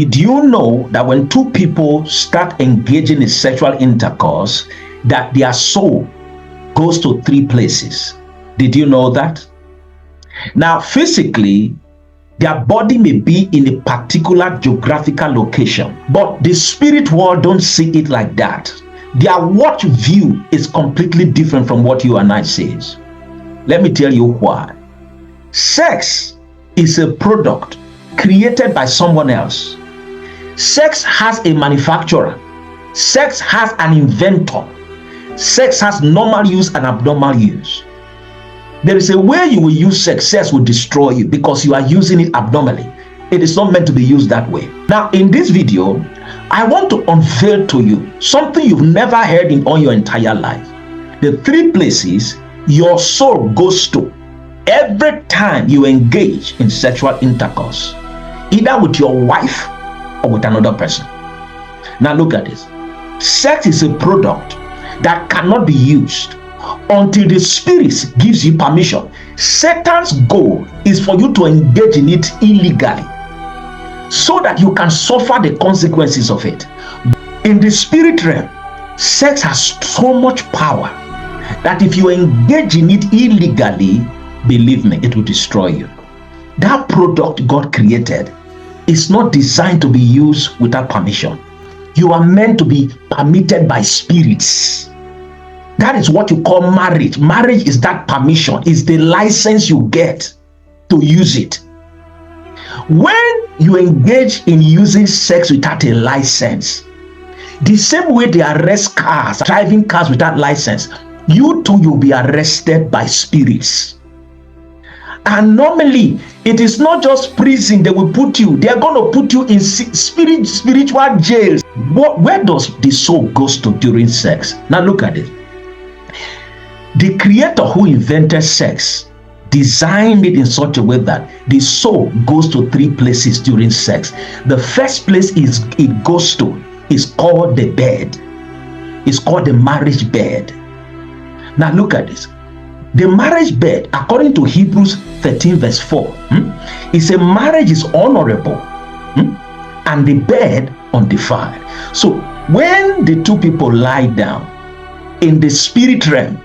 Do you know that when two people start engaging in sexual intercourse, that their soul goes to three places? Did you know that? Now, physically, their body may be in a particular geographical location, but the spirit world don't see it like that. Their watch view is completely different from what you and I says. Let me tell you why. Sex is a product created by someone else. Sex has a manufacturer. Sex has an inventor. Sex has normal use and abnormal use. There is a way you will use sex. Sex will destroy you because you are using it abnormally. It is not meant to be used that way. Now, in this video, I want to unveil to you something you've never heard in all your entire life. The three places your soul goes to every time you engage in sexual intercourse, either with your wife or with another person. Now look at this. Sex is a product that cannot be used until the spirit gives you permission. Satan's goal is for you to engage in it illegally so that you can suffer the consequences of it. In the spirit realm, sex has so much power that if you engage in it illegally, believe me, it will destroy you. That product God created is not designed to be used without permission. You are meant to be permitted by spirits. That is what you call marriage. Marriage is that permission, is the license you get to use it. When you engage in using sex without a license, the same way they arrest cars, driving cars without license, you too will be arrested by spirits. And normally, it is not just prison they will put you. They are going to put you in spiritual jails. Where does the soul goes to during sex? Now look at it. The creator who invented sex designed it in such a way that the soul goes to three places during sex. The first place it goes to is called the bed. It's called the marriage bed. Now look at this. The marriage bed, according to Hebrews 13 verse 4, is a marriage is honorable and the bed undefiled. So when the two people lie down in the spirit realm,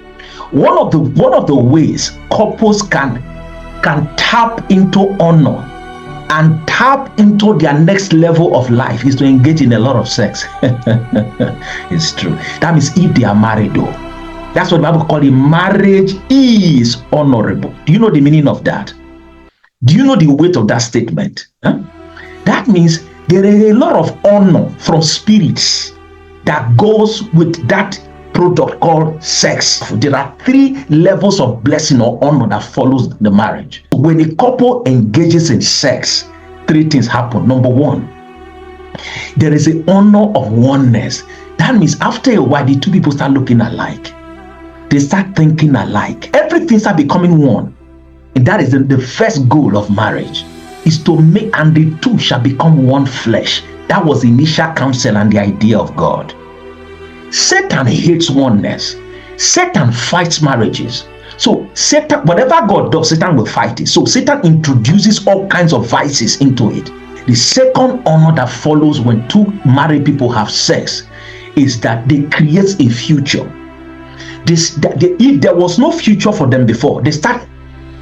one of the ways couples can tap into honor and tap into their next level of life is to engage in a lot of sex. It's true. That means if they are married though. That's what the Bible calls it. Marriage is honorable. Do you know the meaning of that? Do you know the weight of that statement? That means there is a lot of honor from spirits that goes with that product called sex. There are three levels of blessing or honor that follows the marriage. When a couple engages in sex, three things happen. Number one, there is an honor of oneness. That means after a while, the two people start looking alike. They start thinking alike. Everything start becoming one. And that is the first goal of marriage, is to make, and the two shall become one flesh. That was the initial counsel and the idea of God. Satan hates oneness. Satan fights marriages. So Satan, whatever God does, Satan will fight it. So Satan introduces all kinds of vices into it. The second honor that follows when two married people have sex is that they create a future. If there was no future for them before, they start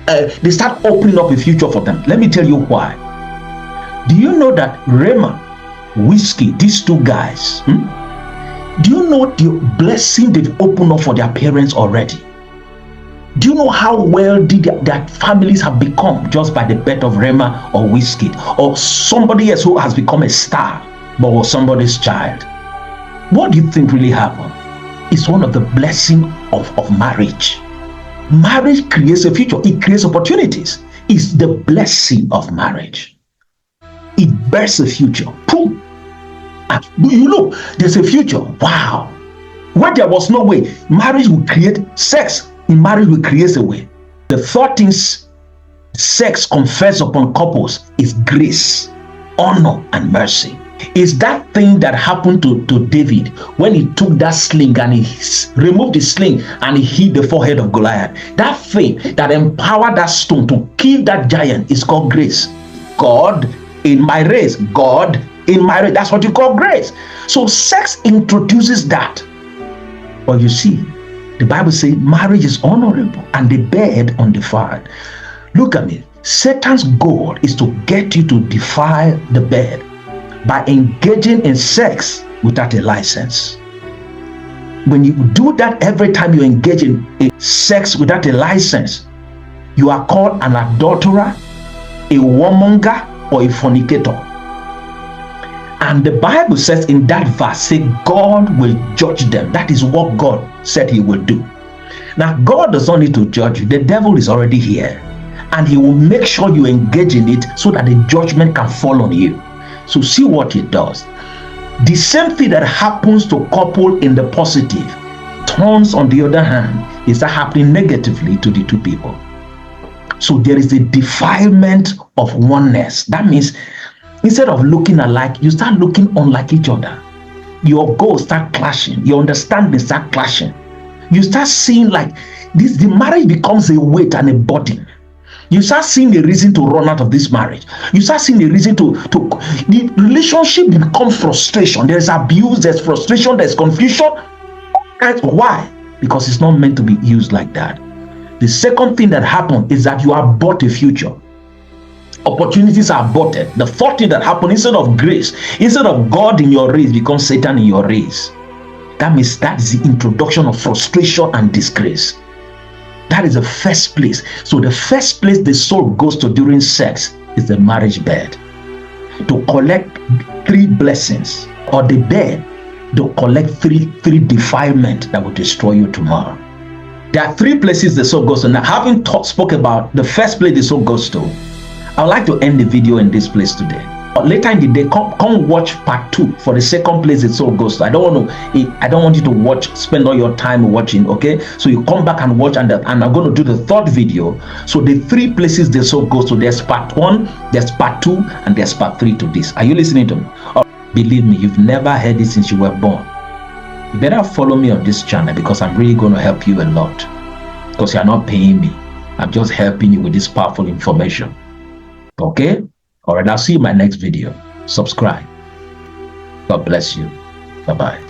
opening up a future for them. Let me tell you why. Do you know that Rema, Whiskey, these two guys, do you know the blessing they've opened up for their parents already? Do you know how wealthy their families have become just by the birth of Rema or Whiskey or somebody else who has become a star but was somebody's child? What do you think really happened? It's one of the blessings of marriage. Marriage creates a future. It creates opportunities. It's the blessing of marriage. It bears a future. Boom. You know, there's a future. Wow. Where there was no way, marriage will create sex. In marriage will create a way. The third thing sex confers upon couples is grace, honor, and mercy. It's that thing that happened to David when he took that sling and he removed the sling and he hit the forehead of Goliath. That faith that empowered that stone to kill that giant is called grace. God, in my race, God in marriage. That's what you call grace. So sex introduces that. But you see, the Bible says marriage is honorable and the bed undefiled. Look at me. Satan's goal is to get you to defile the bed by engaging in sex without a license. When you do that every time you engage in sex without a license, you are called an adulterer, a warmonger, or a fornicator. And the Bible says in that verse, say God will judge them. That is what God said he will do. Now, God does not need to judge you. The devil is already here. And he will make sure you engage in it so that the judgment can fall on you. So see what he does. The same thing that happens to couple in the positive turns, on the other hand, is that happening negatively to the two people. So there is a defilement of oneness. That means instead of looking alike, you start looking unlike each other. Your goals start clashing. Your understanding start clashing. You start seeing like this, the marriage becomes a weight and a burden. You start seeing a reason to run out of this marriage. You start seeing a reason to the relationship becomes frustration. There's abuse, there's frustration, there's confusion. And why? Because it's not meant to be used like that. The second thing that happened is that you abort a future. Opportunities are aborted. The fourth thing that happened, instead of grace, instead of God in your race, becomes Satan in your race. That means that is the introduction of frustration and disgrace. That is the first place. So the first place the soul goes to during sex is the marriage bed, to collect 3 blessings, or the bed to collect three defilement that will destroy you tomorrow. There are 3 places the soul goes to. Now, having spoke about the first place the soul goes to, I would like to end the video in this place today. Later in the day, come watch part 2 for the second place the soul goes to. I don't want you to spend all your time watching, okay? So you come back and watch, and I'm going to do the 3rd video. So the 3 places the soul goes to, there's part 1, there's part 2, and there's part 3 to this. Are you listening to me? Believe me, you've never heard it since you were born. You better follow me on this channel, because I'm really going to help you a lot. Because you're not paying me. I'm just helping you with this powerful information. Okay? All right, I'll see you in my next video. Subscribe. God bless you. Bye-bye.